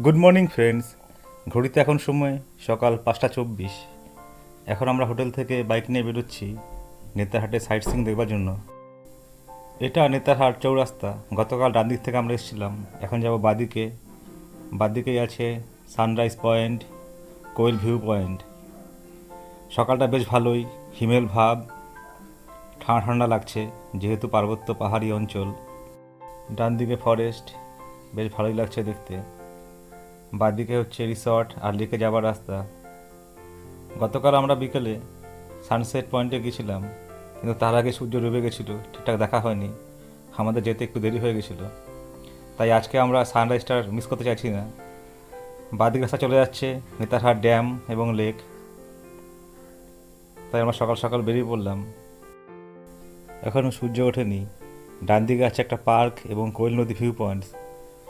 Good morning friends. ঘড়িতে এখন সময় সকাল 5:24। এখন আমরা হোটেল থেকে বাইক নিয়ে বেরোচ্ছি নেতারহাটে সাইট সিইং দেখবার জন্য। এটা নেতারহাট চৌরাস্তা। গতকাল ডান দিক থেকে আমরা এসেছিলাম, এখন যাব বাদিকে। বাদিকেই আছে সানরাইজ পয়েন্ট, কোয়েল ভিউ পয়েন্ট। সকালটা বেশ ভালোই, হিমেল ভাব, ঠান্ডা ঠান্ডা লাগছে যেহেতু পার্বত্য পাহাড়ি অঞ্চল। ডান দিকে ফরেস্ট, বেশ ভালোই লাগছে দেখতে। বাদিকে হচ্ছে রিসর্ট আর লেকে যাবার রাস্তা। গতকাল আমরা বিকেলে সানসেট পয়েন্টে গেছিলাম, কিন্তু তার আগে সূর্য ডুবে গেছিলো, ঠিকঠাক দেখা হয়নি। আমাদের যেতে একটু দেরি হয়ে গেছিলো, তাই আজকে আমরা সানরাইজটা মিস করতে চাইছি না। বাদিক রাস্তা চলে যাচ্ছে নেতারহাট ড্যাম এবং লেক, তাই আমরা সকাল সকাল বেরিয়ে পড়লাম। এখনও সূর্য ওঠেনি। ডান দিকে আছে একটা পার্ক এবং কোয়েল নদী ভিউ পয়েন্টস,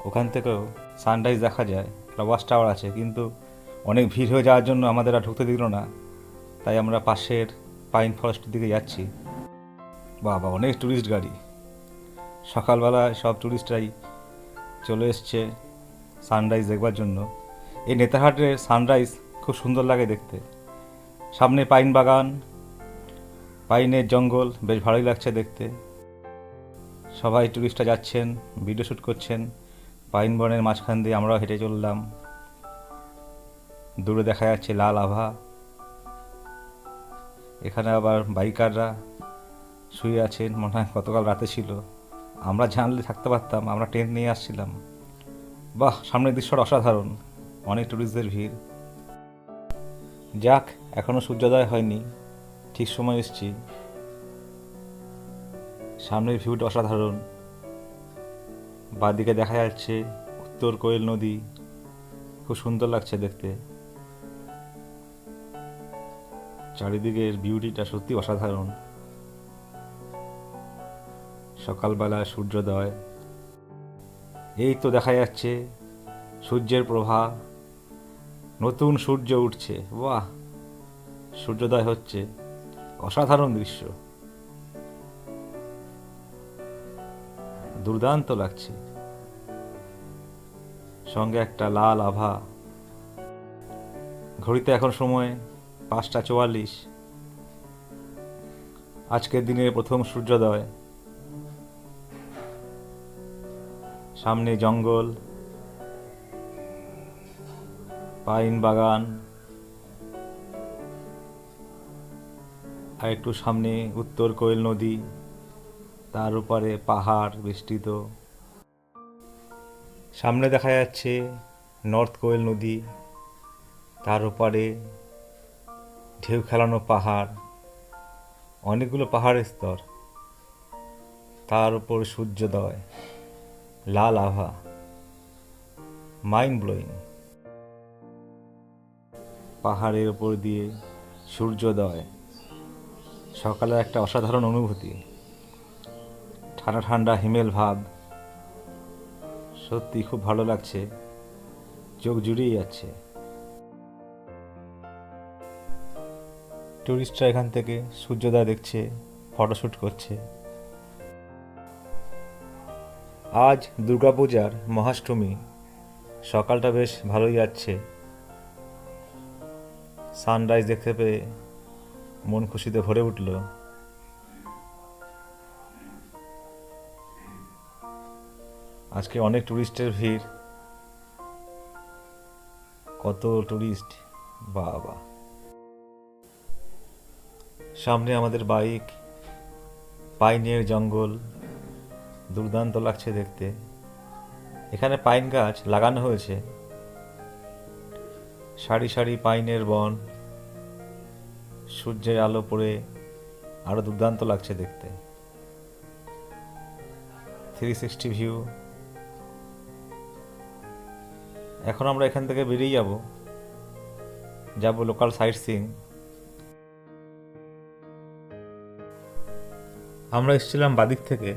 ওখান থেকেও সানরাইজ দেখা যায়। একটা ওয়াচ টাওয়ার আছে, কিন্তু অনেক ভিড় হয়ে যাওয়ার জন্য আমাদের আর ঢুকতে দিল না, তাই আমরা পাশের পাইন ফরেস্টের দিকে যাচ্ছি। বাবা, অনেক ট্যুরিস্ট গাড়ি। সকালবেলা সব ট্যুরিস্টরাই চলে এসছে সানরাইজ দেখবার জন্য। এই নেতারহাটের সানরাইজ খুব সুন্দর লাগে দেখতে। সামনে পাইন বাগান, পাইনের জঙ্গল, বেশ ভালোই লাগছে দেখতে। সবাই ট্যুরিস্টরা যাচ্ছেন, ভিডিও শ্যুট করছেন। পাইন বনের মাঝখান দিয়ে আমরাও হেঁটে চললাম। দূরে দেখা যাচ্ছে লাল আভা। এখানে আবার বাইকাররা শুয়ে আছেন, মনে হয় গতকাল রাতে ছিল। আমরা জানলে থাকতে পারতাম, আমরা টেন্ট নিয়ে আসছিলাম। বাহ, সামনের দৃশ্যটা অসাধারণ, অনেক ট্যুরিস্টদের ভিড়। যাক, এখনও সূর্যোদয় হয়নি, ঠিক সময় এসছি। সামনের ভিউটা অসাধারণ। বাদিকে দেখা যাচ্ছে উত্তর কোয়েল নদী, খুব সুন্দর লাগছে দেখতে। চারিদিকের বিউটিটা সত্যি অসাধারণ। সকালবেলা সূর্যোদয়, এই তো দেখা যাচ্ছে সূর্যের প্রভা, নতুন সূর্য উঠছে। বাহ, সূর্যোদয় হচ্ছে, অসাধারণ দৃশ্য, দুর্দান্ত লাগছে। সঙ্গে একটা লাল আভা। ঘড়িতে এখন সময় 5:44। আজকের দিনের প্রথম সূর্যোদয়। সামনে জঙ্গল, পাইন বাগান, আর একটু সামনে উত্তর কোয়েল নদী, তার উপরে পাহাড় বেষ্টিত। সামনে দেখা যাচ্ছে নর্থ কোয়েল নদী, তার উপরে ঢেউ খেলানো পাহাড়, অনেকগুলো পাহাড়ের স্তর, তার উপর সূর্যোদয়, লাল আভা, মাইন্ড ব্লোয়িং। পাহাড়ের উপর দিয়ে সূর্যোদয়, সকালের একটা অসাধারণ অনুভূতি। ঠান্ডা ঠান্ডা হিমেল ভাব, সত্যি খুব ভালো লাগছে, চোখ জুড়িয়ে যাচ্ছে। টুরিস্টরা এখান থেকে সূর্যোদয় দেখছে, ফটোশ্যুট করছে। আজ দুর্গাপূজার মহাষ্টমী, সকালটা বেশ ভালোই যাচ্ছে। সানরাইজ দেখতে পেয়ে মন খুশিতে ভরে উঠল। আজকে অনেক টুরিস্টের ভিড়, কত টুরিস্ট, বাবা। সামনে আমাদের বাইক, পাইনের জঙ্গল, দুর্দান্ত লাগছে দেখতে। এখানে পাইন গাছ লাগানো হয়েছে, সারি সারি পাইনের বন, সূর্যের আলো পড়ে আরো দুর্দান্ত লাগছে দেখতে। 360 ভিউ। এখন আমরা এখান থেকে বেরিয়ে যাব লোকাল সাইট সিইং। আমরা এসেছিলাম বাদিক থেকে,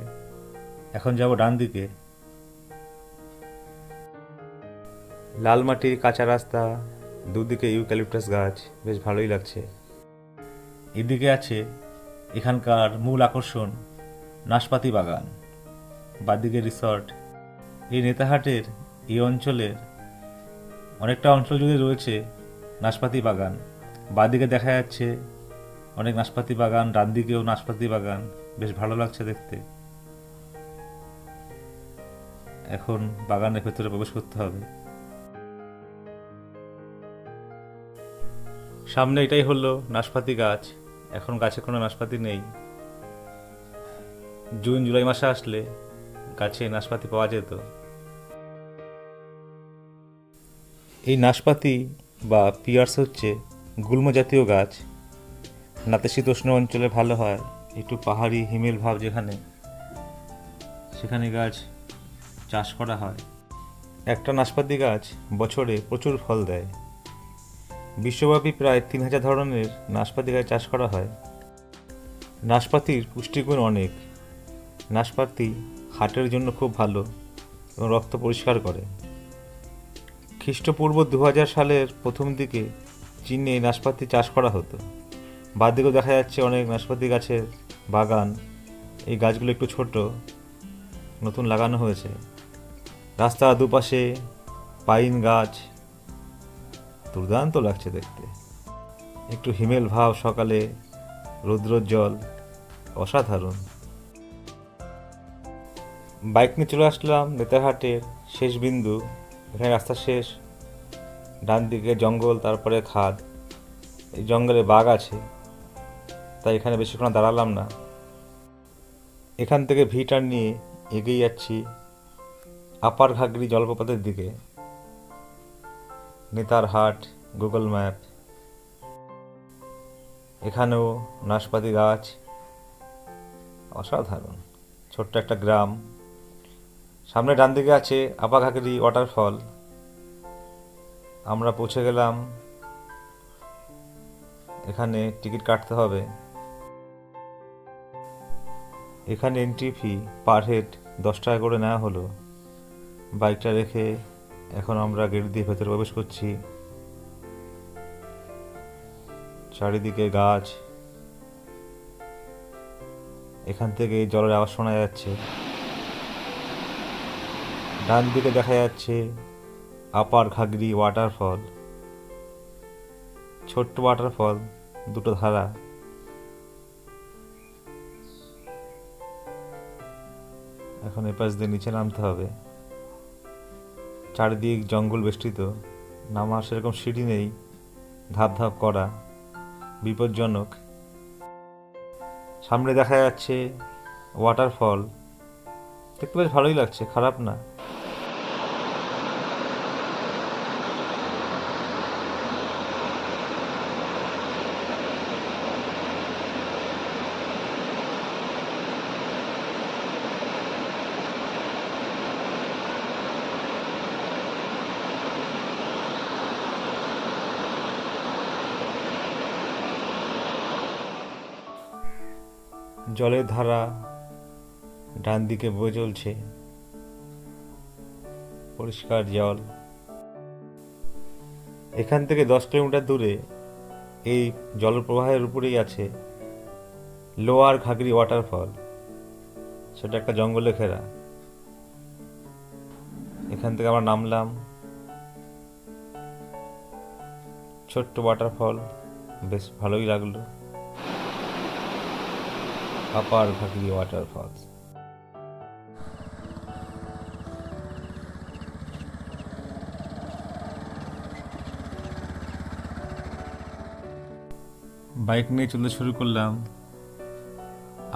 এখন যাব ডান দিকে। লাল মাটির কাঁচা রাস্তা, দুদিকে ইউক্যালিপটাস গাছ, বেশ ভালোই লাগছে। এদিকে আছে এখানকার মূল আকর্ষণ, নাশপাতি বাগান। বাদিকে রিসর্ট। এই নেতাহাটের এই অঞ্চলের অনেকটা অঞ্চল জুড়ে রয়েছে নাশপাতি বাগান। বাঁদিকে দেখা যাচ্ছে অনেক নাশপাতি বাগান, ডান দিকেও নাশপাতি বাগান, বেশ ভালো লাগছে দেখতে। এখন বাগানের ভেতরে প্রবেশ করতে হবে। সামনে এটাই হলো নাশপাতি গাছ। এখন গাছে কোনো নাশপাতি নেই। জুন জুলাই মাসে আসলে গাছে নাশপাতি পাওয়া যেত। এই নাশপাতি বা পিয়ার্স হচ্ছে গুল্ম জাতীয় গাছ। নাতিশীতোষ্ণ অঞ্চলে ভালো হয়, একটু পাহাড়ি হিমেল ভাব যেখানে, সেখানে গাছ চাষ করা হয়। একটা নাশপাতি গাছ বছরে প্রচুর ফল দেয়। বিশ্বব্যাপী প্রায় 3000 ধরনের নাশপাতি গাছ চাষ করা হয়। নাশপাতির পুষ্টিগুণ অনেক। নাশপাতি হার্টের জন্য খুব ভালো এবং রক্ত পরিষ্কার করে। খ্রিস্টপূর্ব 2000 সালের প্রথম দিকে চীনে নাশপাতি চাষ করা হতো। বাঁদিকেও দেখা যাচ্ছে অনেক নাশপাতি গাছের বাগান। এই গাছগুলো একটু ছোট, নতুন লাগানো হয়েছে। রাস্তার দুপাশে পাইন গাছ, দুর্দান্ত লাগছে দেখতে। একটু হিমেল ভাব, সকালে রৌদ্রোজ্জ্বল, অসাধারণ। বাইক নিয়ে চলে আসলাম নেতারহাটের শেষ বিন্দু। এখানে রাস্তা শেষ, ডান দিকে জঙ্গল, তারপরে খাদ। এই জঙ্গলে বাঘ আছে, তাই এখানে বেশিক্ষণ দাঁড়ালাম না। এখান থেকে ভিটার নিয়ে এগিয়ে যাচ্ছি আপার ঘাগরি জলপ্রপাতের দিকে। Netarhat Google map. এখানেও নাশপাতি গাছ, অসাধারণ। ছোট্ট একটা গ্রাম। সামনে ডান দিকে আছে আপার ঘাগরি ওয়াটারফল। আমরা পৌঁছে গেলাম। এখানে টিকিট কাটতে হবে। এখানে এন্ট্রি ফি পার হেড 10 টাকা করে নেওয়া হলো। বাইকটা রেখে এখন আমরা গেট দিয়ে ভেতরে প্রবেশ করছি। চারিদিকে গাছ। এখান থেকে জলের আওয়াজ শোনা যাচ্ছে। ডান দিকে দেখা যাচ্ছে আপার ঘাগরি ওয়াটারফল। ছোট্ট ওয়াটারফল, দুটো ধারা। এখন এপাশ দিয়ে নিচে নামতে হবে। চারিদিক জঙ্গল বেষ্টিত, নামার সেরকম সিঁড়ি নেই, ধাপ ধাপ করা, বিপজ্জনক। সামনে দেখা যাচ্ছে ওয়াটারফল, দেখতে বেশ ভালোই লাগছে, খারাপ না। জলের ধারা ডান দিকে বয়ে চলছে, পরিষ্কার জল। এখান থেকে 10 কিলোমিটার দূরে এই জলপ্রবাহের উপরেই আছে লোয়ার ঘাগরি ওয়াটারফল। সেটা একটা জঙ্গলে ঘেরা। এখান থেকে আমরা নামলাম। ছোট্ট ওয়াটারফল, বেশ ভালোই লাগলো। আপার ঘাগরি ওয়াটারফল। বাইক নিয়ে চলতে শুরু করলাম।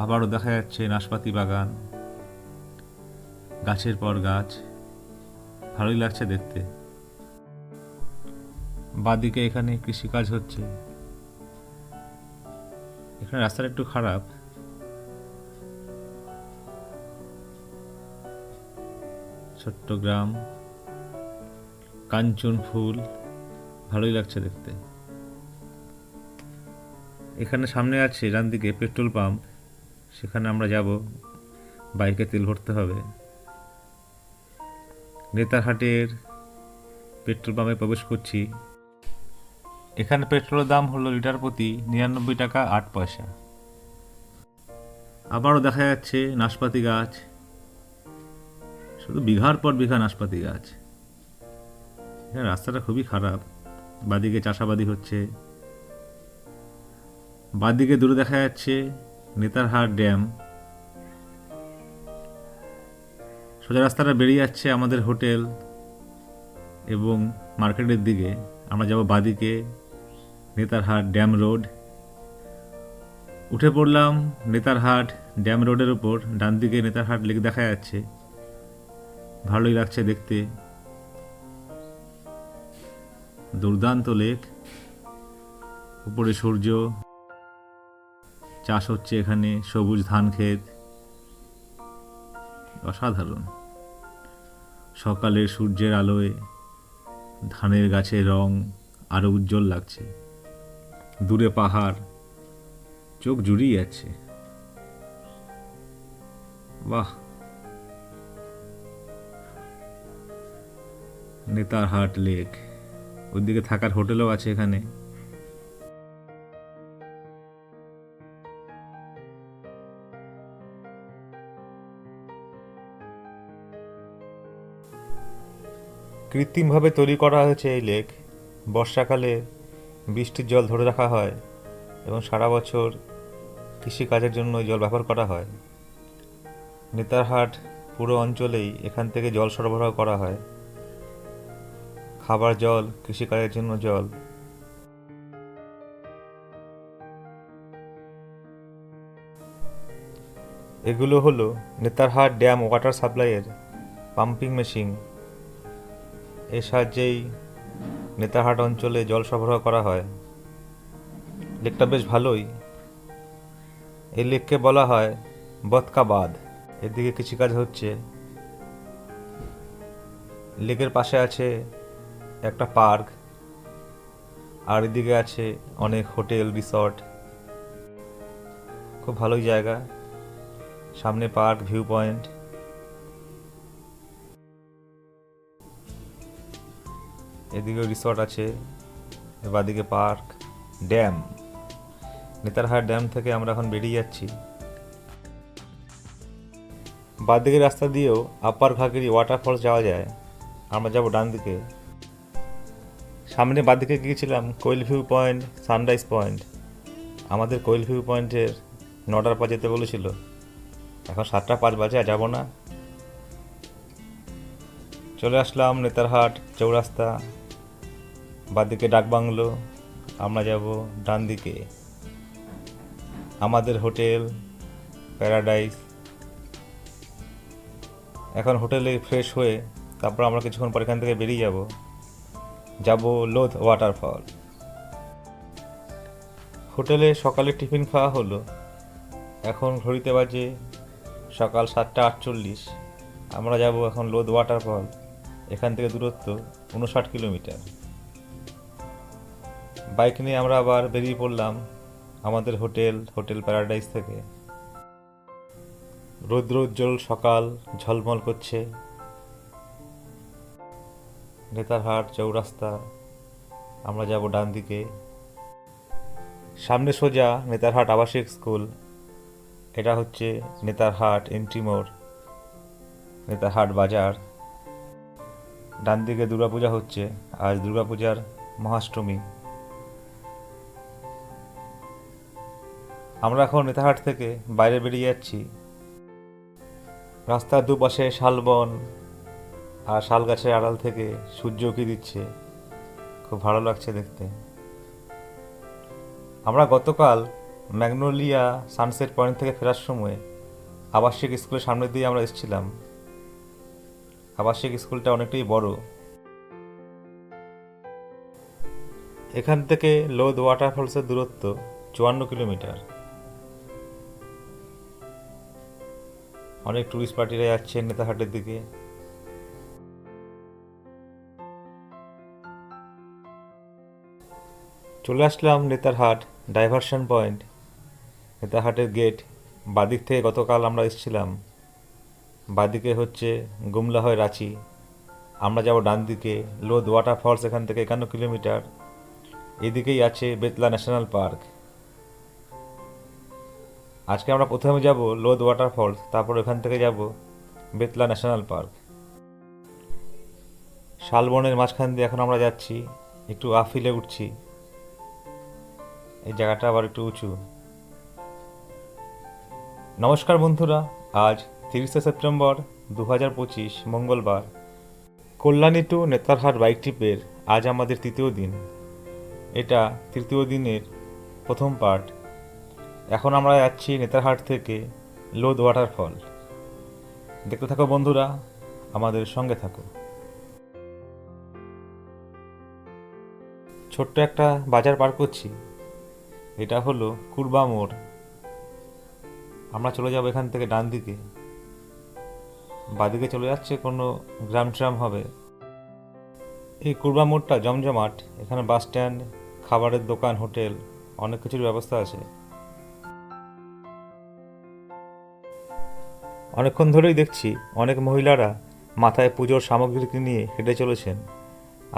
আবারও দেখা যাচ্ছে নাশপাতি বাগান, গাছের পর গাছ, ভালোই লাগছে দেখতে। বাদিকে এখানে কৃষিকাজ হচ্ছে। এখানে রাস্তাটা একটু খারাপ। ছোট্ট গ্রাম, কাঞ্চন ফুল, ভালোই লাগছে দেখতে। এখানে সামনে আছে ডান দিকে পেট্রোল পাম্প, সেখানে আমরা যাব। বাইকে তেল ভরতে হবে। নেতারহাটের পেট্রোল পাম্পে প্রবেশ করছি। এখানে পেট্রোলের দাম হলো লিটার প্রতি 99 টাকা 8 পয়সা। আবারও দেখা যাচ্ছে নাশপাতি গাছ, শুধু বিঘার পর বিঘা নাশপাতি গাছ। এখানে রাস্তাটা খুবই খারাপ, বাদিকে চাষাবাদি হচ্ছে, বাদিকে দূরে দেখা যাচ্ছে নেতারহাট ড্যাম। সোজা রাস্তাটা বেরিয়ে যাচ্ছে আমাদের হোটেল এবং মার্কেটের দিকে। আমরা যাব বাদিকে নেতারহাট ড্যাম রোড। উঠে পড়লাম নেতারহাট ড্যাম রোডের উপর, ডান দিকে নেতারহাট লেক দেখা যাচ্ছে, ভালোই লাগছে দেখতে, দুর্দান্ত লেক, উপরে সূর্য, চাষ হচ্ছে এখানে, সবুজ ধান ক্ষেত, অসাধারণ। সকালের সূর্যের আলোয় ধানের গাছের রং আরো উজ্জ্বল লাগছে, দূরে পাহাড়, চোখ জুড়িয়ে যাচ্ছে। বাহ, নেতারহাট লেক, ওইদিকে থাকার হোটেলও আছে এখানে। কৃত্রিমভাবে তৈরি করা হয়েছে এই লেক। বর্ষাকালে বৃষ্টির জল ধরে রাখা হয় এবং সারা বছর কৃষিকাজের জন্য এই জল ব্যবহার করা হয়। নেতারহাট পুরো অঞ্চলেই এখান থেকে জল সরবরাহ করা হয়, খাবার জল, কৃষিকাজের জন্য জল। এগুলো হলো নেতারহাট ড্যাম ওয়াটার সাপ্লাইয়ের পাম্পিং মেশিন। এর সাহায্যেই নেতারহাট অঞ্চলে জল সরবরাহ করা হয়। লেকটা বেশ ভালোই। এই লেককে বলা হয় বতকা বাঁধ। এদিকে কৃষিকাজ হচ্ছে। লেকের পাশে আছে একটা পার্ক, আর এদিকে আছে অনেক হোটেল, রিসর্ট। খুব ভালোই জায়গা, সামনে পার্ক, ভিউ পয়েন্ট। এদিকেও রিসর্ট আছে, বাদিকে পার্ক, ড্যাম। নেতারহাট ড্যাম থেকে আমরা এখন বেরিয়ে যাচ্ছি। বাদিকের রাস্তা দিয়েও আপার ঘাগরি ওয়াটারফলস যাওয়া যায়। আমরা যাব ডান দিকে। সামনে বাদিকে গিয়েছিলাম কোয়েল ভিউ পয়েন্ট, সানরাইজ পয়েন্ট। আমাদের কোয়েল ভিউ পয়েন্টের 9টার পর যেতে বলেছিল, এখন 7:05 বাজে, আর যাবো না। চলে আসলাম নেতারহাট চৌরাস্তা, বাদিকে ডাকবাংলো। আমরা যাব ডান দিকে আমাদের হোটেল প্যারাডাইস। এখন হোটেলে ফ্রেশ হয়ে তারপর আমরা কিছুক্ষণ পর এখান থেকে বেরিয়ে যাব লোধ ওয়াটারফল। হোটেলে সকালে টিফিন খাওয়া হলো। এখন ঘড়িতে বাজে সকাল 7:48। আমরা যাব এখন লোধ ওয়াটারফল। এখান থেকে দূরত্ব 59 কিলোমিটার। বাইক নিয়ে আমরা আবার বেরিয়ে পড়লাম আমাদের হোটেল প্যারাডাইস থেকে। রৌদ্রোজ্জ্বল সকাল ঝলমল করছে। নেতারহাট চৌরাস্তা, আমরা যাব ডান দিকে। সামনে সোজা নেতারহাট আবাসিক স্কুল। এটা হচ্ছে নেতারহাট এন্ট্রি মোড়, নেতারহাট বাজার। ডান দিকে দুর্গাপূজা হচ্ছে, আজ দুর্গাপূজার মহাষ্টমী। আমরা এখন নেতারহাট থেকে বাইরে বেরিয়ে যাচ্ছি। রাস্তার দুপাশে শালবন আর শাল গাছের আড়াল থেকে সূর্য উঁকি দিচ্ছে, খুব ভালো লাগছে দেখতে। আমরা গতকাল ম্যাগনোলিয়া সানসেট পয়েন্ট থেকে ফেরার সময় আবাসিক স্কুলের সামনে দিয়ে আমরা এসেছিলাম। আবাসিক স্কুলটা অনেকটাই বড়। এখান থেকে লোধ ওয়াটারফলসের দূরত্ব 54 কিলোমিটার। অনেক টুরিস্ট পার্টিরা যাচ্ছে নেতারহাটের দিকে। চলে আসলাম নেতারহাট ডাইভারশন পয়েন্ট, নেতারহাটের গেট। বাদিক থেকে গতকাল আমরা এসেছিলাম। বাদিকে হচ্ছে গুমলা হয়ে রাঁচি। আমরা যাব ডান দিকে লোধ ওয়াটারফলস, এখান থেকে 51 কিলোমিটার। এদিকেই আছে বেতলা ন্যাশনাল পার্ক। আজকে আমরা প্রথমে যাব লোধ ওয়াটারফলস, তারপর এখান থেকে যাব বেতলা ন্যাশনাল পার্ক। শালবনের মাঝখান দিয়ে এখন আমরা যাচ্ছি, একটু আফিলে উঠছি। এই জায়গাটা আবার একটু উঁচু। নমস্কার বন্ধুরা, আজ 30শে সেপ্টেম্বর 2025 মঙ্গলবার। কল্যাণী টু নেতারহাট বাইক ট্রিপের আজ আমাদের তৃতীয় দিন। এটা তৃতীয় দিনের প্রথম পার্ট। এখন আমরা যাচ্ছি নেতারহাট থেকে লোদ ওয়াটারফল। দেখতে থাকো বন্ধুরা, আমাদের সঙ্গে থাকো। ছোট্ট একটা বাজার পার করছি, এটা হলো কুরবা মোড়। আমরা চলে যাব এখান থেকে ডান দিকে, বাদিকে চলে যাচ্ছে কোনো গ্রাম ট্রাম হবে। এই কুরবা মোড়টা জমজমাট, এখানে বাস স্ট্যান্ড, খাবারের দোকান, হোটেল, অনেক কিছুর ব্যবস্থা আছে। অনেকক্ষণ ধরেই দেখছি অনেক মহিলারা মাথায় পুজোর সামগ্রী নিয়ে হেঁটে চলেছেন।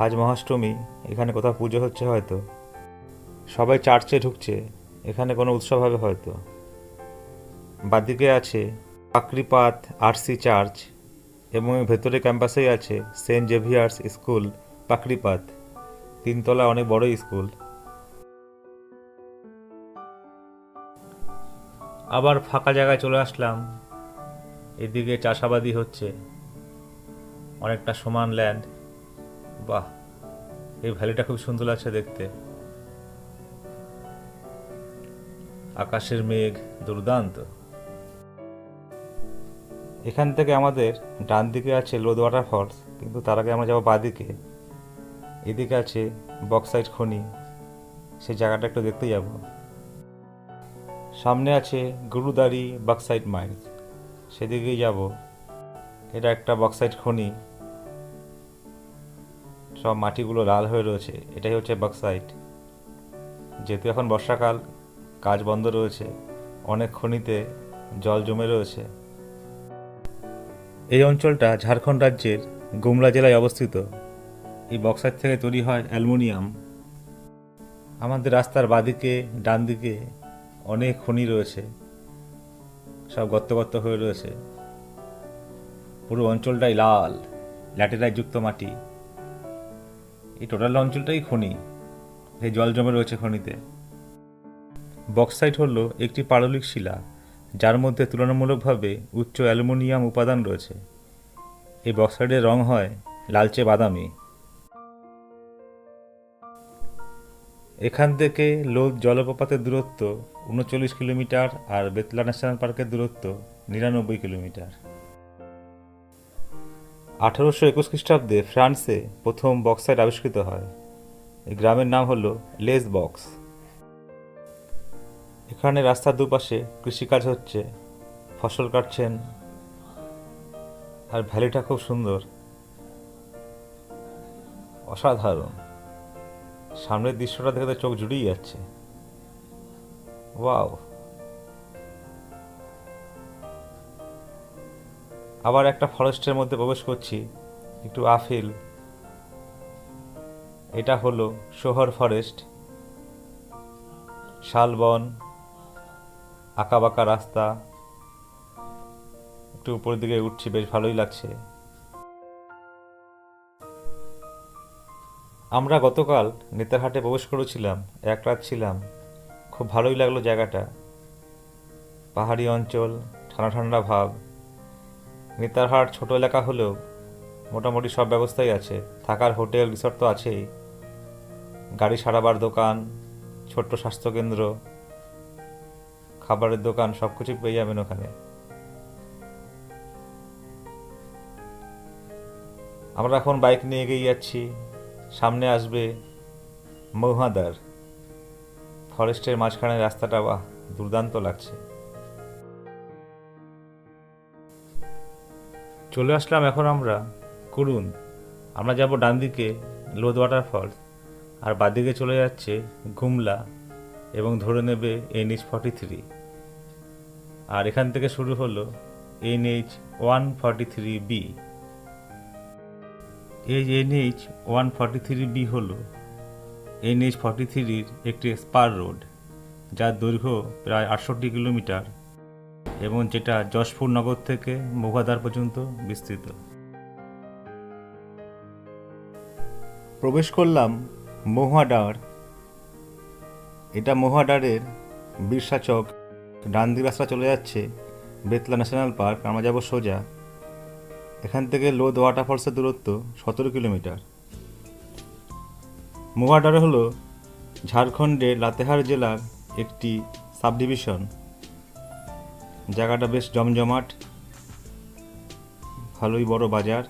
আজ মহাষ্টমী, এখানে কোথাও পুজো হচ্ছে হয়তো। সবাই চার্চে ঢুকছে, এখানে কোনো উৎসব হবে হয়তো। বাদিকে আছে পাকরিপাত আরসি চার্চ এবং ভেতরে ক্যাম্পাসেই আছে সেন্ট জেভিয়ার্স স্কুল পাকরিপাত, 3 তলা অনেক বড় স্কুল। আবার ফাঁকা জায়গায় চলে আসলাম। এদিকে চাষাবাদি হচ্ছে, অনেকটা সমান ল্যান্ড। বাহ, এই ভ্যালিটা খুব সুন্দর লাগছে দেখতে। আকাশের মেঘ দুর্দান্ত। এখান থেকে আমাদের ডান দিকে আছে লোদ ওয়াটারফলস, কিন্তু তার আগে আমরা যাবো বাদিকে। এদিকে আছে বক্সাইট খনি, সেই জায়গাটা একটু দেখতে যাব। সামনে আছে গুরুদারি বক্সাইট মাইন্স, সেদিকেই যাব। এটা একটা বক্সাইট খনি, সব মাটিগুলো লাল হয়ে রয়েছে, এটাই হচ্ছে বক্সাইট। যেহেতু এখন বর্ষাকাল, কাজ বন্ধ রয়েছে, অনেক খনিতে জল জমে রয়েছে। এই অঞ্চলটা ঝাড়খণ্ড রাজ্যের গুমলা জেলায় অবস্থিত। এই বক্সাইট থেকে তৈরি হয় অ্যালুমিনিয়াম। আমাদের রাস্তার বাদিকে ডান দিকে অনেক খনি রয়েছে, সব গর্ত গর্ত হয়ে রয়েছে। পুরো অঞ্চলটাই লাল, ল্যাটেরাইট যুক্ত মাটি। এই টোটাল অঞ্চলটাই খনি, এই জল জমে রয়েছে খনিতে। বক্সাইট হলো একটি পাললিক শিলা, যার মধ্যে তুলনামূলকভাবে উচ্চ অ্যালুমিনিয়াম উপাদান রয়েছে। এই বক্সাইটের রং হয় লালচে বাদামি। এখান থেকে লোদ জলপ্রপাতের দূরত্ব 39 কিলোমিটার আর বেতলা ন্যাশনাল পার্কের দূরত্ব 99 কিলোমিটার। 1821 খ্রিস্টাব্দে ফ্রান্সে প্রথম বক্সাইট আবিষ্কৃত হয়। এই গ্রামের নাম হলো লেস বক্স। এখানে রাস্তার দুপাশে কৃষিকাজ হচ্ছে, ফসল কাটছেন, আর ভ্যালিটা খুব সুন্দর, অসাধারণ। সামনের দৃশ্যটা দেখে চোখ জুড়িয়ে যাচ্ছে। ওয়াও। আবার একটা ফরেস্টের মধ্যে প্রবেশ করছি, একটু আফিল। এটা হলো শহর ফরেস্ট, শালবন, আঁকাবাঁকা রাস্তা। একটু উপরের দিকে উঠছি, বেশ ভালোই লাগছে। আমরা গতকাল নেতারহাটে প্রবেশ করেছিলাম, এক রাত ছিলাম, খুব ভালোই লাগলো জায়গাটা। পাহাড়ি অঞ্চল, ঠান্ডা ঠান্ডা ভাব। নেতারহাট ছোট এলাকা হলেও মোটামুটি সব ব্যবস্থাই আছে, থাকার হোটেল, রিসর্ট তো আছেই, গাড়ি সারাবার দোকান, ছোট্ট স্বাস্থ্যকেন্দ্র, খাবারের দোকান, সব কিছুই পেয়ে যাবেন ওখানে। আমরা এখন বাইক নিয়ে এগিয়ে যাচ্ছি, সামনে আসবে মৌহাদার। ফরেস্টের মাঝখানে রাস্তাটা, বাহ, দুর্দান্ত লাগছে। চলে আসলাম এখন আমরা কুরুন। আমরা যাব ডান দিকে লোদ ওয়াটারফলস, আর বাদিকে চলে যাচ্ছে গুমলা এবং ধরে নেবে NH43। আর এখান থেকে শুরু হলো NH143B। এই NH143B হলো NH43-র একটি স্পার রোড, যার দৈর্ঘ্য প্রায় 68 কিলোমিটার এবং যেটা যশপুর নগর থেকে মৌহাদার পর্যন্ত বিস্তৃত। প্রবেশ করলাম মহুয়া ডাঁড়। এটা মহুয়া ডাঁড়ের বিরসা চক, ডান দিক রাস্তা চলে যাচ্ছে বেতলা ন্যাশনাল পার্ক। আমরা যাব সোজা। এখান থেকে লোদ ওয়াটারফলসের দূরত্ব 17 কিলোমিটার। মহুয়া ডাঁড় হলো ঝাড়খণ্ডের লাতেহার জেলার একটি সাব ডিভিশন। জায়গাটা বেশ জমজমাট, ভালোই বড় বাজার।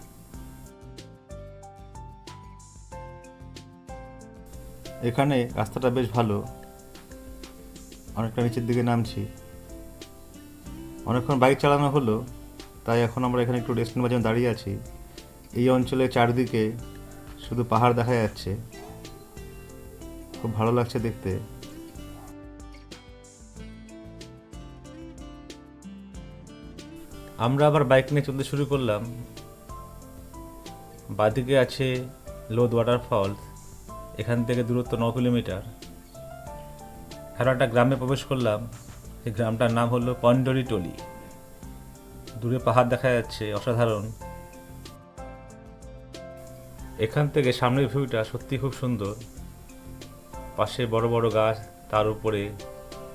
এখানে রাস্তাটা বেশ ভালো, অনেকটা নিচের দিকে নামছি। অনেকক্ষণ বাইক চালানো হলো, তাই এখন আমরা এখানে একটু রেস্ট নেওয়ার জন্য দাঁড়িয়ে আছি। এই অঞ্চলে চারদিকে শুধু পাহাড় দেখা যাচ্ছে, খুব ভালো লাগছে দেখতে। আমরা আবার বাইক নিয়ে চলতে শুরু করলাম। বাদিকে আছে লোদ ওয়াটারফলস, এখান থেকে দূরত্ব 9 কিলোমিটার। আরও একটা গ্রামে প্রবেশ করলাম। এই গ্রামটার নাম হলো পন্ডরিটলি। দূরে পাহাড় দেখা যাচ্ছে, অসাধারণ। এখান থেকে সামনের ভিউটা সত্যি খুব সুন্দর। পাশে বড় বড় গাছ, তার উপরে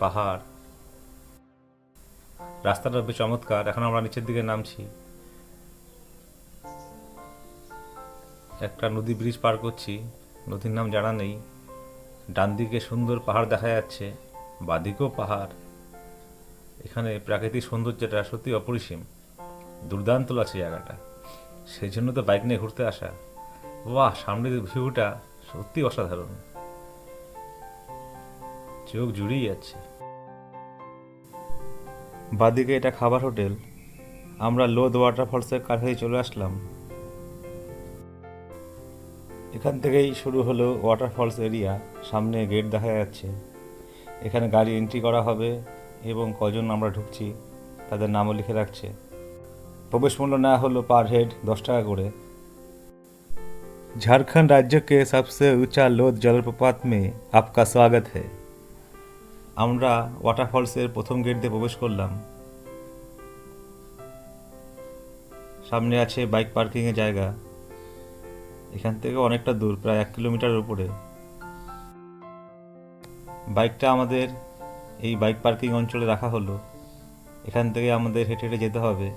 পাহাড়। রাস্তাটা বেশ চমৎকার। এখন আমরা নিচের দিকে নামছি। একটা নদী ব্রিজ পার করছি, নদীর নাম জানা নেই। ডান দিকে সুন্দর পাহাড় দেখা যাচ্ছে, বাদিকেও পাহাড়। এখানে প্রাকৃতিক সৌন্দর্যটা সত্যি অপরিসীম, দুর্দান্ত লাগছে জায়গাটা। সেই জন্য তো বাইক নিয়ে ঘুরতে আসা। বাহ, সামনের ভিউটা সত্যি অসাধারণ, চোখ জুড়িয়ে যাচ্ছে। বাদিকে এটা খাবার হোটেল। আমরা লোদ ওয়াটারফলসের কাছে চলে আসলাম। এখান থেকেই শুরু হলো ওয়াটারফলস এরিয়া। সামনে গেট দেখা যাচ্ছে, এখানে গাড়ি এন্ট্রি করা হবে এবং কজন আমরা ঢুকছি তাদের নামও লিখে রাখছে। প্রবেশ মূল্য নেওয়া হলো পার হেড 10 টাকা করে। झारखंड राज्य के सबसे ऊंचा लोध जलप्रपात में आपका स्वागत है। আমরা ওয়াটারফলসের প্রথম গেট দিয়ে প্রবেশ করলাম। সামনে আছে বাইক পার্কিংয়ের জায়গা। এখান থেকে অনেকটা দূর, প্রায় 1 কিলোমিটার উপরে। বাইকটা আমাদের এই বাইক পার্কিং অঞ্চলে রাখা হলো। এখান থেকে আমাদের হেঁটে হেঁটে যেতে হবে।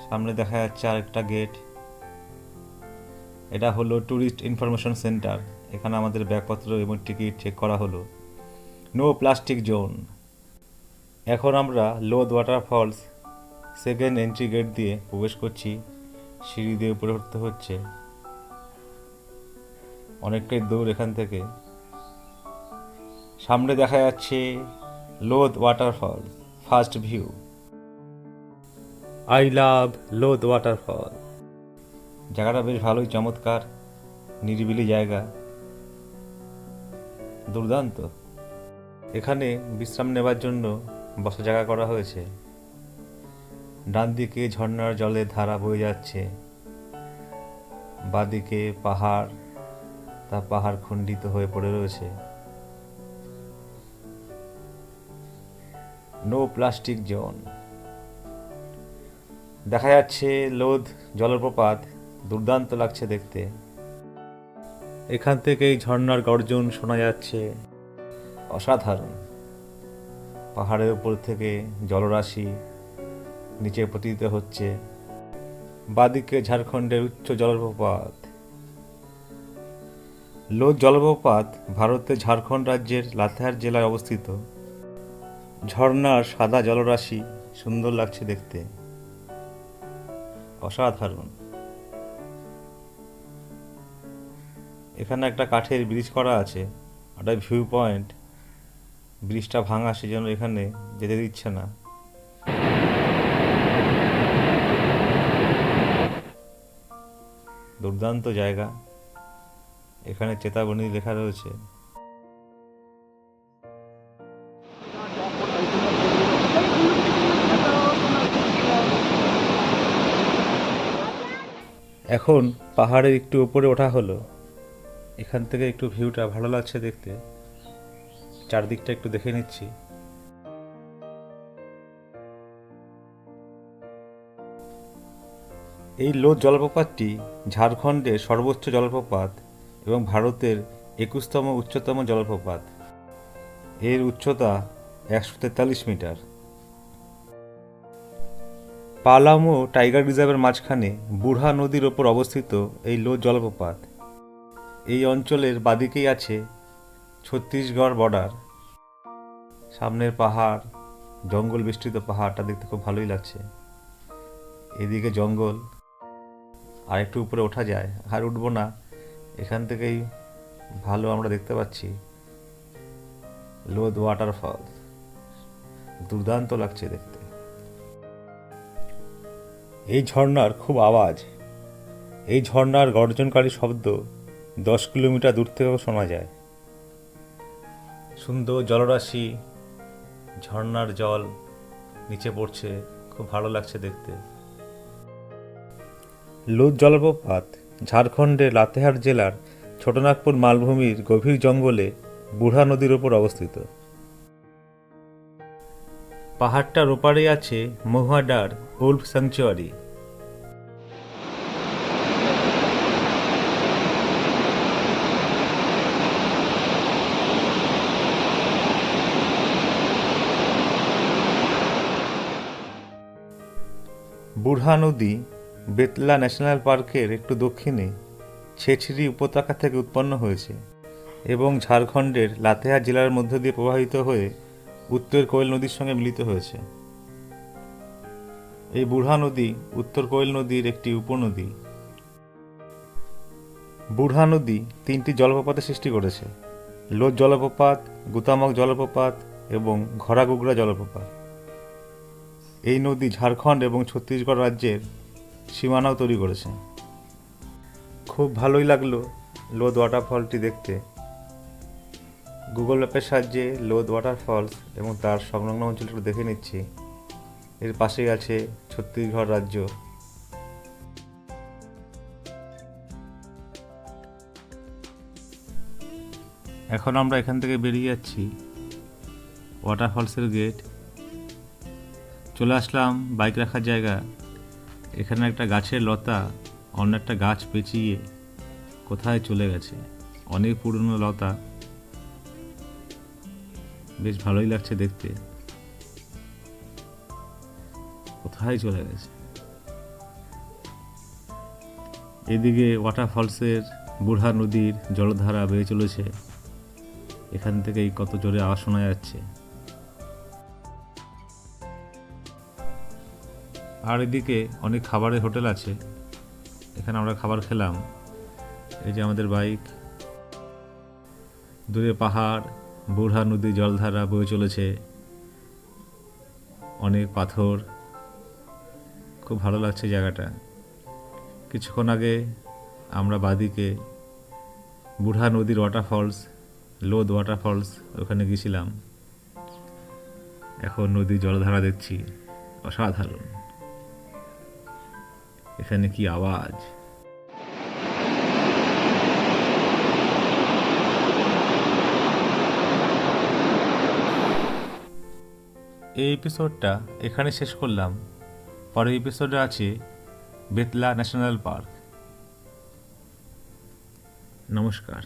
সামনে দেখা যাচ্ছে আরেকটা গেট। এটা হলো ট্যুরিস্ট ইনফরমেশন সেন্টার। এখানে আমাদের ব্যাগপত্র এবং টিকিট চেক করা হলো। No plastic zone. এখন আমরা Lodh waterfalls second entry gate দিয়ে প্রবেশ করছি। সিঁড়ি দিয়ে উপরে উঠতে হচ্ছে, অনেকটাই দূর এখান থেকে। সামনে দেখা যাচ্ছে Lodh waterfall first view. I love Lodh waterfall. জায়গাটা বেশ ভালোই চমৎকার, নিরিবিলি জায়গা, দুর্দান্ত। এখানে বিশ্রাম নেবার জন্য বসার জায়গা করা হয়েছে। ডান দিকে ঝর্ণার জলের ধারা বয়ে যাচ্ছে, বাদিকে পাহাড়, তা পাহাড় খণ্ডিত হয়ে পড়ে রয়েছে। No plastic zone. দেখা যাচ্ছে লোদ জলপ্রপাত, দুর্দান্ত লাগছে দেখতে। এখান থেকেই ঝর্ণার গর্জন শোনা যাচ্ছে, অসাধারণ। পাহাড়ের উপর থেকে জলরাশি নিচে পতিত হচ্ছে। বাদিকে ঝাড়খণ্ডের উচ্চ জলপ্রপাত। লোদ জলপ্রপাত ভারতের ঝাড়খণ্ড রাজ্যের লাতেহার জেলায় অবস্থিত। ঝর্ণার সাদা জলরাশি সুন্দর লাগছে দেখতে, অসাধারণ। এখানে একটা কাঠের ব্রিজ করা আছে, একটা ভিউ পয়েন্ট। ব্রিজটা ভাঙা, সেজন্য এখানে যেতে দিচ্ছে না। দুর্দান্ত জায়গা। এখানে চেতাবনী লেখা রয়েছে। এখন পাহাড়ের একটু উপরে ওঠা হলো। এখান থেকে একটু ভিউটা ভালো লাগছে দেখতে। চারদিকটা একটু দেখে নিচ্ছি। এই লোদ জলপ্রপাতটি ঝাড়খণ্ডের সর্বোচ্চ জলপ্রপাত এবং ভারতের 21তম উচ্চতম জলপ্রপাত। এর উচ্চতা 143 মিটার। পালামো টাইগার রিজার্ভের মাঝখানে বুড়হা নদীর ওপর অবস্থিত এই লোদ জলপ্রপাত। এই অঞ্চলের বাদিকেই আছে ছত্তিশগড় বর্ডার। সামনের পাহাড়, জঙ্গল বিস্তৃত পাহাড়টা দেখতে খুব ভালোই লাগছে। এদিকে জঙ্গল, আর একটু উপরে ওঠা যায়, আর উঠবো না, এখান থেকেই ভালো আমরা দেখতে পাচ্ছি লোদ ওয়াটারফল। দুর্দান্ত লাগছে দেখতে। এই ঝর্ণার খুব আওয়াজ। এই ঝর্ণার গর্জনকারী শব্দ 10 কিলোমিটার দূর থেকেও শোনা যায়। সুন্দর জলরাশি, ঝর্ণার জল নিচে পড়ছে, খুব ভালো লাগছে দেখতে। লোদ জলপ্রপাত ঝাড়খণ্ডের লাতেহার জেলার ছোটনাগপুর মালভূমির গভীর জঙ্গলে বুড়হা নদীর ওপর অবস্থিত। পাহাড়টার ওপারে আছে মহুয়াডার উল্ফ স্যাংচুয়ারি। বুড়হা নদী বেতলা ন্যাশনাল পার্কের একটু দক্ষিণে ছেছরি উপত্যকা থেকে উৎপন্ন হয়েছে এবং ঝাড়খণ্ডের লাতেহার জেলার মধ্য দিয়ে প্রবাহিত হয়ে উত্তর কোয়েল নদীর সঙ্গে মিলিত হয়েছে। এই বুড়হা নদী উত্তর কোয়েল নদীর একটি উপনদী। বুড়হা নদী 3টি জলপ্রপাতের সৃষ্টি করেছে: লোদ জলপ্রপাত, গুতামক জলপ্রপাত এবং ঘরাগুগরা জলপ্রপাত। এই নদী ঝাড়খণ্ড এবং ছত্তিশগড় রাজ্যের সীমানাও তৈরি করেছে। খুব ভালোই লাগলো লোদ ওয়াটারফলটি দেখতে। গুগল ম্যাপের সাহায্যে লোদ ওয়াটারফলস এবং তার সংলগ্ন অঞ্চলটি একটু দেখে নিচ্ছি। এর পাশেই আছে ছত্তিশগড় রাজ্য। এখন আমরা এখান থেকে বেরিয়ে যাচ্ছি। ওয়াটারফলসের গেট চলে আসলাম। বাইক রাখার জায়গা। এখানে একটা গাছের লতা অন্য একটা গাছ পেঁচিয়ে কোথায় চলে গেছে। অনেক পুরনো লতা, বেশ ভালোই লাগছে দেখতে। কোথায় চলে গেছে। এদিকে ওয়াটারফলসের বুড়হা নদীর জলধারা বেয়ে চলেছে। এখান থেকেই কত জোরে আওয়াজ শোনা যাচ্ছে। আর এদিকে অনেক খাবারের হোটেল আছে। এখানে আমরা খাবার খেলাম। এই যে আমাদের বাইক। দূরে পাহাড়, বুড়হা নদী জলধারা বয়ে চলেছে, অনেক পাথর। খুব ভালো লাগছে জায়গাটা। কিছুক্ষণ আগে আমরা বাদিকে বুড়হা নদীর ওয়াটারফলস, লোদ ওয়াটারফলস, ওখানে গেছিলাম। এখন নদীর জলধারা দেখছি, অসাধারণ। এখানে কি আওয়াজ। এই এপিসোডটা এখানে শেষ করলাম। পরের এপিসোডে আছে বেতলা ন্যাশনাল পার্ক। নমস্কার।